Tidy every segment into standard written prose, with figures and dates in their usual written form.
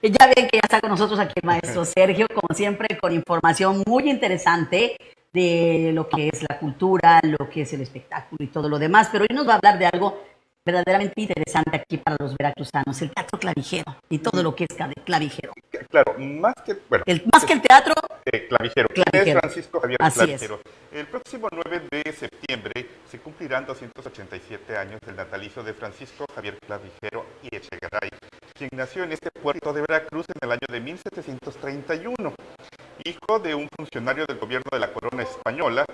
Ya ven que ya está con nosotros aquí el maestro Sergio, como siempre, con información muy interesante de lo que es la cultura, lo que es el espectáculo y todo lo demás. Pero hoy nos va a hablar de algo verdaderamente interesante aquí para los veracruzanos, el teatro clavijero y todo lo que es clavijero. Claro, más que, bueno, Más que el teatro, Clavijero. ¿Quién es clavijero. Francisco Javier Así es. Clavijero? El próximo 9 de septiembre se cumplirán 287 años del natalicio de Francisco Javier Clavijero y Echegaray, quien nació en este puerto de Veracruz en el año de 1731, hijo de un funcionario del gobierno de la corona española,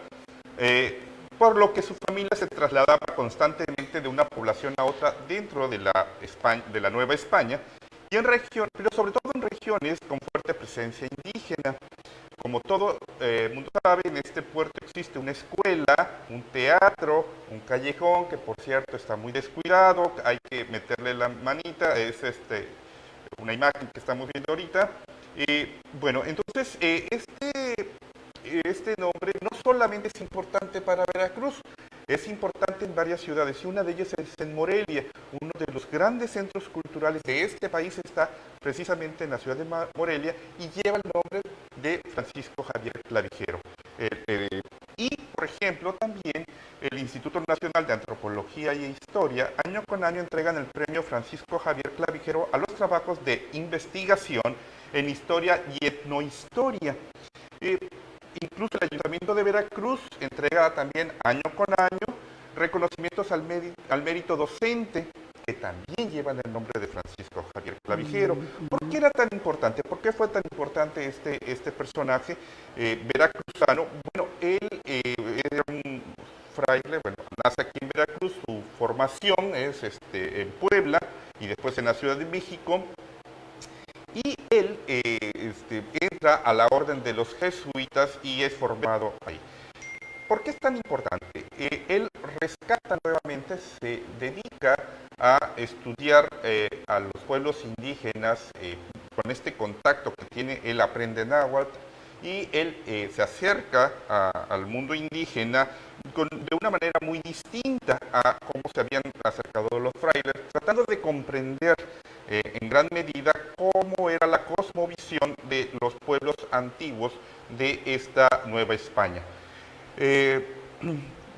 por lo que su familia se trasladaba constantemente de una población a otra dentro de la Nueva España, y en regiones, pero sobre todo en regiones con fuerte presencia indígena. Como todo el mundo sabe, en este puerto existe una escuela, un teatro, un callejón, que por cierto está muy descuidado, hay que meterle la manita, es una imagen que estamos viendo ahorita. Bueno, entonces este nombre no solamente es importante para Veracruz, es importante en varias ciudades y una de ellas es en Morelia. Uno de los grandes centros culturales de este país está precisamente en la ciudad de Morelia y lleva el nombre de Francisco Javier Clavijero. Y, por ejemplo, también el Instituto Nacional de Antropología e Historia año con año entregan el premio Francisco Javier Clavijero a los trabajos de investigación en historia y etnohistoria. Incluso el Ayuntamiento de Veracruz entrega también año con año reconocimientos al mérito docente, que también llevan el nombre de Francisco Javier Clavijero. ¿Por qué era tan importante? ¿Por qué fue tan importante este personaje veracruzano? Bueno, él era un fraile, bueno, nace aquí en Veracruz, su formación es en Puebla y después en la Ciudad de México. Y él entra a la orden de los jesuitas y es formado ahí. ¿Por qué es tan importante? Él rescata nuevamente, se dedica a estudiar a los pueblos indígenas con este contacto que tiene, él aprende náhuatl y él se acerca al mundo indígena de una manera muy distinta a cómo se habían acercado los frailes, tratando de comprender en gran medida cómo era la cosmovisión de los pueblos antiguos de esta Nueva España.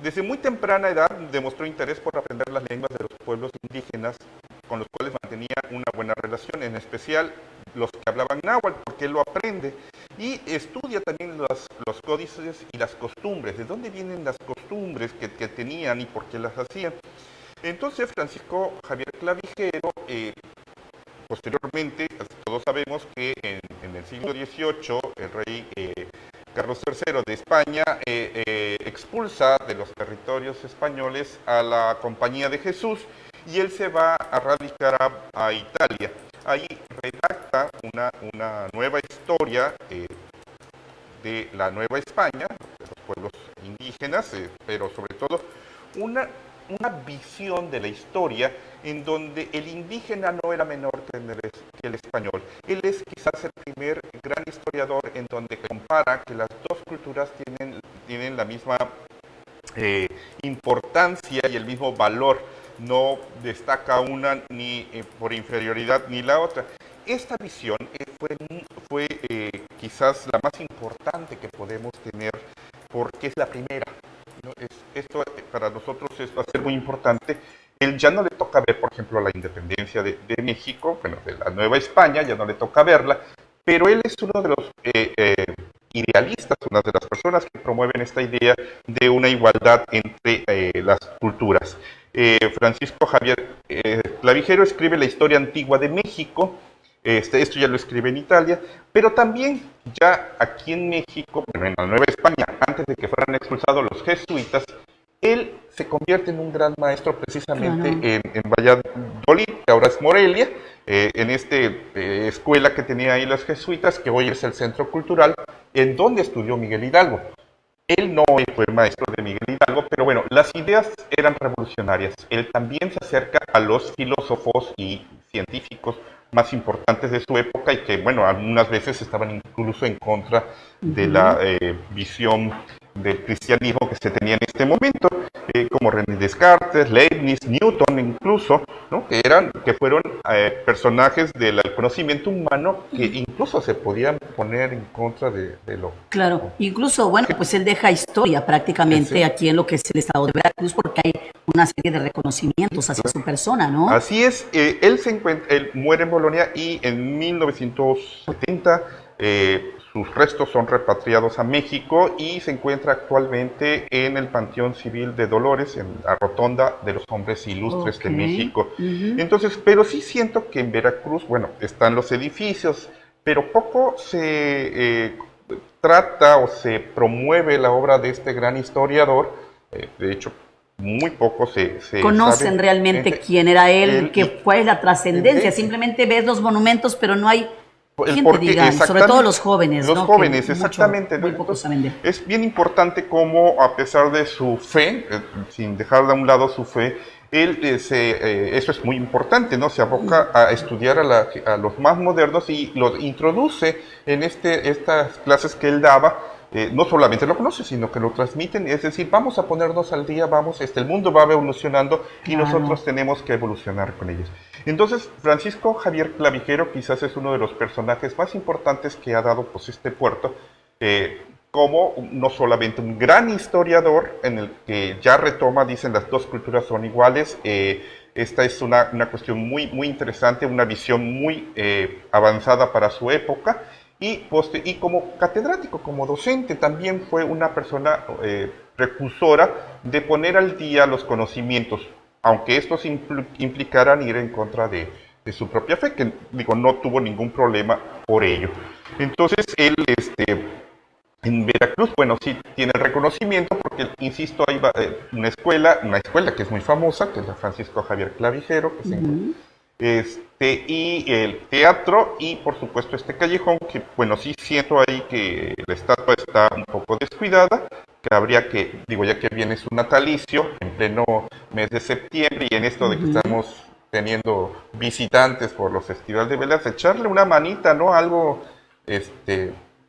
Desde muy temprana edad demostró interés por aprender las lenguas de los pueblos indígenas con los cuales mantenía una buena relación, en especial los que hablaban náhuatl, porque él lo aprende y estudia también los códices y las costumbres, de dónde vienen las costumbres que tenían y por qué las hacían. Entonces Francisco Javier Clavijero, posteriormente, todos sabemos que en el siglo XVIII el rey Carlos III de España expulsa de los territorios españoles a la Compañía de Jesús y él se va a radicar a Italia. Ahí redacta una nueva historia de la Nueva España, de los pueblos indígenas, pero sobre todo una visión de la historia en donde el indígena no era menor que el español. Él es quizás el primer gran historiador en donde compara que las dos culturas tienen la misma importancia y el mismo valor. No destaca una ni por inferioridad ni la otra. Esta visión fue quizás la más importante que podemos tener porque es la primera. ¿No? Esto para nosotros va a ser muy importante. Él ya no le toca ver, por ejemplo, la independencia de México, bueno, de la Nueva España, ya no le toca verla, pero él es uno de los idealistas, una de las personas que promueven esta idea de una igualdad entre las culturas. Francisco Javier Clavijero escribe la historia antigua de México. Esto ya lo escribe en Italia, pero también ya aquí en México, en la Nueva España, antes de que fueran expulsados los jesuitas, él se convierte en un gran maestro precisamente en Valladolid, que ahora es Morelia, en esta escuela que tenía ahí los jesuitas, que hoy es el Centro Cultural, en donde estudió Miguel Hidalgo. Él no fue maestro de Miguel Hidalgo, pero bueno, las ideas eran revolucionarias. Él también se acerca a los filósofos y científicos más importantes de su época y que, bueno, algunas veces estaban incluso en contra de la visión del cristianismo que se tenía en este momento, como René Descartes, Leibniz, Newton incluso, ¿no? que fueron personajes del conocimiento humano que incluso se podían poner en contra de lo... Claro, incluso, bueno, pues él deja historia prácticamente Sí. aquí en lo que es el estado de Veracruz, porque hay una serie de reconocimientos hacia su persona, ¿no? Así es, él muere en Bolonia y en 1970 sus restos son repatriados a México y se encuentra actualmente en el Panteón Civil de Dolores, en la Rotonda de los Hombres Ilustres de México. Entonces, pero sí siento que en Veracruz, bueno, están los edificios, pero poco se trata o se promueve la obra de este gran historiador. De hecho, muy poco se Conocen sabe realmente quién era él, qué fue la trascendencia. sí. Simplemente ves los monumentos, pero no hay quien te Porque diga, sobre todo los jóvenes. Los ¿no? jóvenes, Que exactamente. Muy pocos saben de él. Es bien importante cómo, a pesar de su fe, sin dejar de un lado su fe, él eso es muy importante, ¿no? Se aboca a estudiar a los más modernos y los introduce en estas clases que él daba. No solamente lo conoce, sino que lo transmiten, es decir, vamos a ponernos al día, el mundo va evolucionando y nosotros tenemos que evolucionar con ellos. Entonces, Francisco Javier Clavijero quizás es uno de los personajes más importantes que ha dado pues, este puerto, como no solamente un gran historiador en el que ya retoma, dicen las dos culturas son iguales. Esta es una cuestión muy, muy interesante, una visión muy avanzada para su época. Y como catedrático, como docente, también fue una persona precursora de poner al día los conocimientos, aunque estos implicaran ir en contra de su propia fe, que digo, no tuvo ningún problema por ello. Entonces, él en Veracruz, bueno, sí tiene el reconocimiento porque, insisto, hay una escuela que es muy famosa, que es la Francisco Javier Clavijero, que se encuentra, y el teatro y por supuesto este callejón que bueno sí siento ahí que la estatua está un poco descuidada, que habría que, digo ya que viene su natalicio en pleno mes de septiembre y en esto de que estamos teniendo visitantes por los festivales de velas, echarle una manita, ¿no? Algo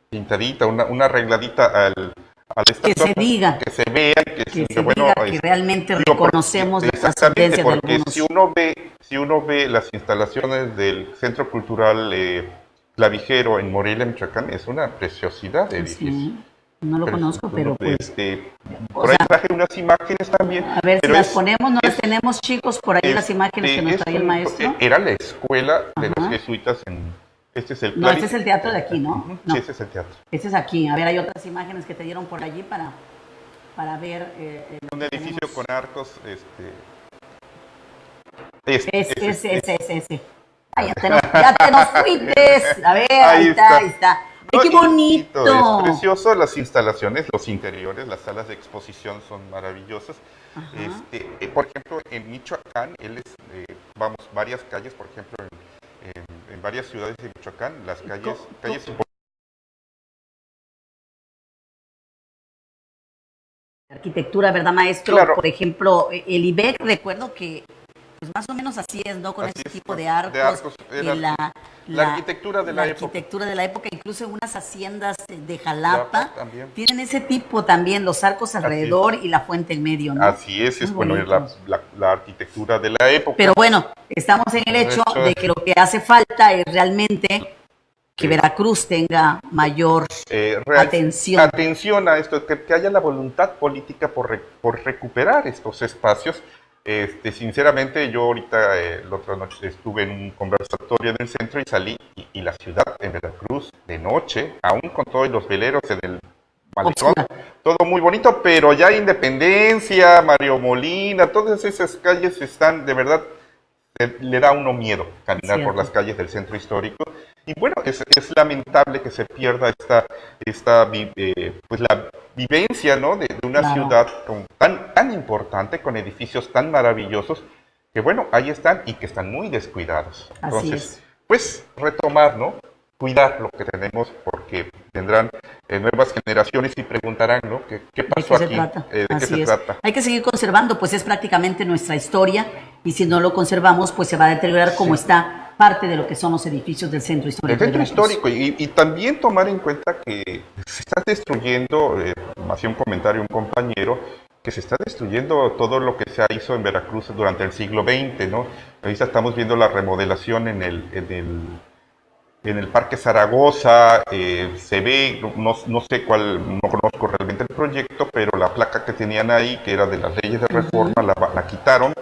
pintadita, una arregladita a la estatua, que se diga, que se vea, que bueno, diga que realmente reconocemos la trascendencia de algunos. Si uno ve las instalaciones del Centro Cultural Clavijero en Morelia, Michoacán, es una preciosidad de edificio. Sí, no lo conozco, pero pues... por ahí traje unas imágenes también. A ver si las ponemos, no las tenemos, chicos, por ahí las imágenes que nos traía el maestro. Era la escuela de los jesuitas en... Este es el no, este es el teatro de aquí, ¿no? Sí, ese es el teatro. Este es aquí. A ver, hay otras imágenes que te dieron por allí para ver... un edificio tenemos. Con arcos, Ese. Ay, ya te nos fuiste. A ver, ahí está. ¡Ay, qué bonito! Es precioso, las instalaciones, los interiores, las salas de exposición son maravillosas. Por ejemplo, en Michoacán, vamos, varias calles, por ejemplo, en varias ciudades de Michoacán, las calles arquitectura, ¿verdad, maestro? Claro. Por ejemplo, el IBEC, recuerdo que pues más o menos así es, ¿no? Con ese tipo de arcos. La arquitectura de la época. La arquitectura de la época, incluso en unas haciendas de Jalapa tienen ese tipo también, los arcos alrededor y la fuente en medio, ¿no? Así es bueno, la arquitectura de la época. Pero bueno, estamos en el hecho de que lo que hace falta es realmente que Veracruz tenga mayor atención a esto, que haya la voluntad política por recuperar estos espacios. Sinceramente, yo ahorita, la otra noche estuve en un conversatorio en el centro y salí, y la ciudad en Veracruz, de noche, aún con todos los veleros en el malecón, todo muy bonito, pero ya Independencia, Mario Molina, todas esas calles están, de verdad, le da a uno miedo caminar por las calles del centro histórico. Y bueno, es lamentable que se pierda pues la vivencia, ¿no? de una ciudad tan importante, con edificios tan maravillosos, que bueno, ahí están y que están muy descuidados. Entonces, pues retomar, ¿no? Cuidar lo que tenemos, porque tendrán nuevas generaciones y preguntarán, ¿no? ¿Qué pasó aquí? ¿De qué se trata? Hay que seguir conservando, pues es prácticamente nuestra historia, y si no lo conservamos, pues se va a deteriorar como está parte de lo que son los edificios del centro histórico. El centro histórico, y también tomar en cuenta que se está destruyendo me hacía un comentario un compañero, que se está destruyendo todo lo que se hizo en Veracruz durante el siglo XX, ¿no? Ahorita estamos viendo la remodelación en el Parque Zaragoza, se ve, no sé cuál, no conozco realmente el proyecto, pero la placa que tenían ahí, que era de las leyes de reforma, la quitaron,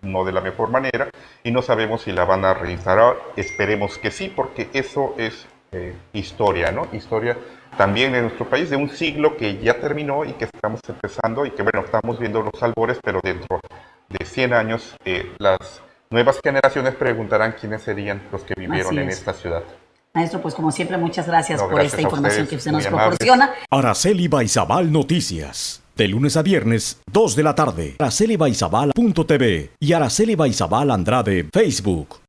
no de la mejor manera, y no sabemos si la van a reinstalar. Esperemos que sí, porque eso es historia, ¿no? Historia también en nuestro país de un siglo que ya terminó y que estamos empezando y que, bueno, estamos viendo los albores, pero dentro de 100 años las nuevas generaciones preguntarán quiénes serían los que vivieron en esta ciudad. Maestro, pues como siempre, muchas gracias por gracias esta información que usted nos amables. proporciona. Araceli Baizabal Noticias. De lunes a viernes, 2 de la tarde. AraceliBaizabal.tv y Araceli Baizabal Andrade, Facebook.